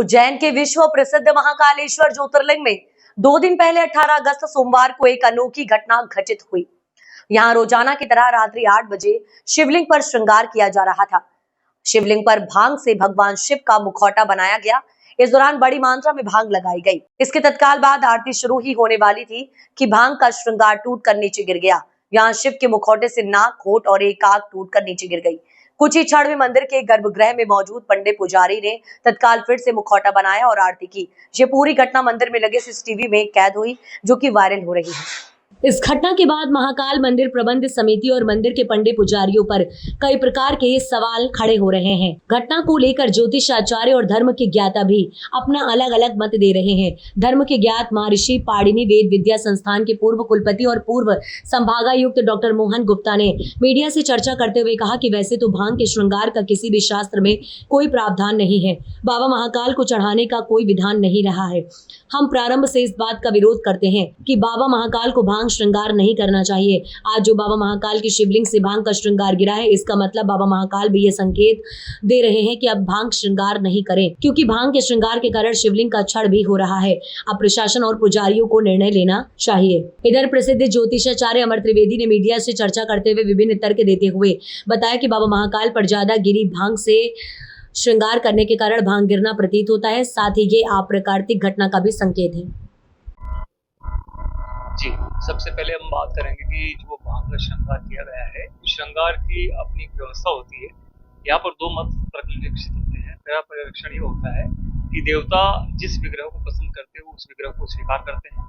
उज्जैन के विश्व प्रसिद्ध महाकालेश्वर ज्योतिर्लिंग में 2 दिन पहले 18 अगस्त सोमवार को एक अनोखी घटना घटित हुई। यहाँ रोजाना की तरह रात्रि 8 बजे शिवलिंग पर श्रृंगार किया जा रहा था। शिवलिंग पर भांग से भगवान शिव का मुखौटा बनाया गया। इस दौरान बड़ी मात्रा में भांग लगाई गई। इसके तत्काल बाद आरती शुरू ही होने वाली थी कि भांग का श्रृंगार टूटकर नीचे गिर गया। यहाँ शिव के मुखौटे से नाक, होठ और एक आंख टूटकर नीचे गिर गई। कुछ ही क्षण में मंदिर के गर्भगृह में मौजूद पंडित पुजारी ने तत्काल फिर से मुखौटा बनाया और आरती की। ये पूरी घटना मंदिर में लगे सीसीटीवी में कैद हुई, जो कि वायरल हो रही है। इस घटना के बाद महाकाल मंदिर प्रबंध समिति और मंदिर के पंडित पुजारियों पर कई प्रकार के सवाल खड़े हो रहे हैं। घटना को लेकर ज्योतिष आचार्य और धर्म के ज्ञाता भी अपना अलग अलग मत दे रहे हैं। धर्म के ज्ञात महर्षि पाणिनि वेद विद्या संस्थान के पूर्व कुलपति और पूर्व संभागायुक्त डॉक्टर मोहन गुप्ता ने मीडिया से चर्चा करते हुए कहा कि वैसे तो भांग के श्रृंगार का किसी भी शास्त्र में कोई प्रावधान नहीं है। बाबा महाकाल को चढ़ाने का कोई विधान नहीं रहा है। हम प्रारंभ से इस बात का विरोध करते हैं कि बाबा महाकाल को भांग श्रृंगार नहीं करना चाहिए। आज जो बाबा महाकाल की शिवलिंग से भांग का श्रृंगार गिरा है, इसका मतलब बाबा महाकाल भी ये संकेत दे रहे हैं कि अब भांग श्रृंगार नहीं करें, क्योंकि भांग के श्रृंगार के कारण शिवलिंग का क्षण भी हो रहा है। अब प्रशासन और पुजारियों को निर्णय लेना चाहिए। इधर प्रसिद्ध ज्योतिषाचार्य अमर त्रिवेदी ने मीडिया से चर्चा करते हुए विभिन्न तर्क देते हुए बताया कि बाबा महाकाल पर ज्यादा गिरी भांग से श्रृंगार करने के कारण भांग गिरना प्रतीत होता है। साथ ही ये अप्राकृतिक घटना का भी संकेत है। जी, सबसे पहले हम बात करेंगे कि जो भांग का श्रृंगार किया गया है, श्रृंगार की अपनी व्यवस्था होती है। यहाँ पर 2 मत परिलक्षित होते हैं। पहला परिलक्षण ये होता है कि देवता जिस विग्रह को पसंद करते हैं उस विग्रह को स्वीकार करते हैं।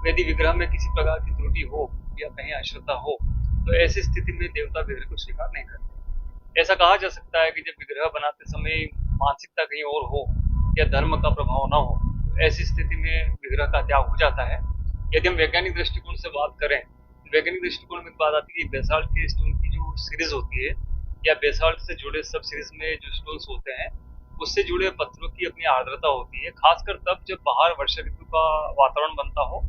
यदि विग्रह में किसी प्रकार की त्रुटि हो या कहीं अश्रद्धा हो तो ऐसी स्थिति में देवता विग्रह को स्वीकार नहीं करते। ऐसा कहा जा सकता है कि जब विग्रह बनाते समय मानसिकता कहीं और हो या धर्म का प्रभाव न हो तो ऐसी स्थिति में विग्रह का त्याग हो जाता है। यदि हम वैज्ञानिक दृष्टिकोण से बात करें तो वैज्ञानिक दृष्टिकोण में बात आती है कि बेसाल्ट के स्टोन की जो सीरीज होती है या बेसाल्ट से जुड़े सब सीरीज में जो स्टोन्स होते हैं उससे जुड़े पत्थरों की अपनी आर्द्रता होती है, खासकर तब जब बाहर वर्षा ऋतु का वातावरण बनता हो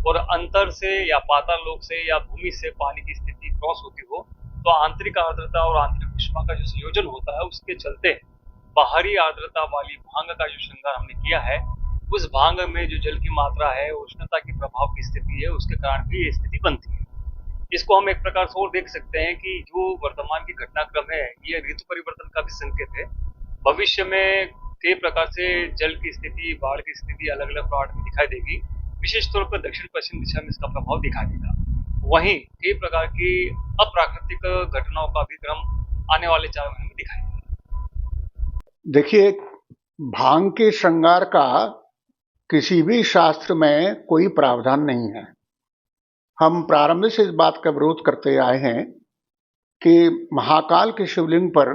और अंतर से या पाताल लोक से या भूमि से पानी की स्थिति क्रॉस होती हो तो आंतरिक आर्द्रता और आंतरिक ऊष्मा का जो संयोजन होता है उसके चलते बाहरी आर्द्रता वाली भांग का जो श्रृंगार हमने किया है उस भांग में जो जल की मात्रा है, उष्णता की प्रभाव की स्थिति है, उसके कारण भी ये स्थिति बनती है। इसको हम एक प्रकार से और देख सकते हैं कि जो वर्तमान की घटनाक्रम है ये ऋतु परिवर्तन का भी संकेत है। भविष्य में कई प्रकार से जल की स्थिति, बाढ़ की स्थिति अलग अलग प्लॉट में दिखाई देगी। विशेष तौर पर दक्षिण पश्चिम दिशा में इसका प्रभाव दिखाई देगा। वहीं कई प्रकार की अप्राकृतिक घटनाओं का भी क्रम आने वाले 4 महीने में दिखाई देगा। देखिए, भांग के श्रृंगार का किसी भी शास्त्र में कोई प्रावधान नहीं है। हम प्रारंभ से इस बात का विरोध करते आए हैं कि महाकाल के शिवलिंग पर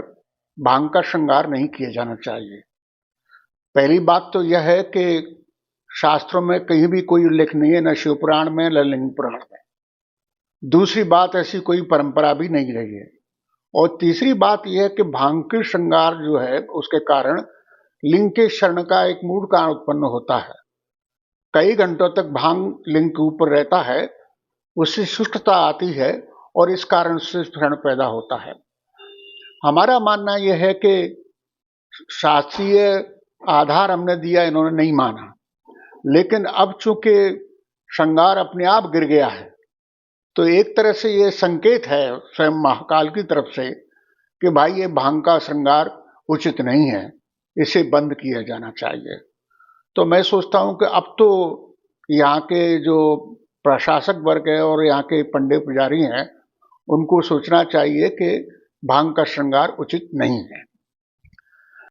भांग का श्रृंगार नहीं किया जाना चाहिए। पहली बात तो यह है कि शास्त्रों में कहीं भी कोई उल्लेख नहीं है, न शिवपुराण में न लिंग पुराण में। दूसरी बात, ऐसी कोई परंपरा भी नहीं रही है। और तीसरी बात यह है कि भांग के श्रृंगार जो है उसके कारण लिंग के क्षरण का एक मूड कारण उत्पन्न होता है। कई घंटों तक भांग लिंग के ऊपर रहता है, उससे शुष्कता आती है और इस कारण से क्षरण पैदा होता है। हमारा मानना यह है कि शास्त्रीय आधार हमने दिया, इन्होंने नहीं माना, लेकिन अब चूंकि श्रृंगार अपने आप गिर गया है तो एक तरह से ये संकेत है स्वयं महाकाल की तरफ से कि भाई ये भांग का श्रृंगार उचित नहीं है, इसे बंद किया जाना चाहिए। तो मैं सोचता हूं कि अब तो यहाँ के जो प्रशासक वर्ग है और यहाँ के पंडित पुजारी हैं उनको सोचना चाहिए कि भांग का श्रृंगार उचित नहीं है।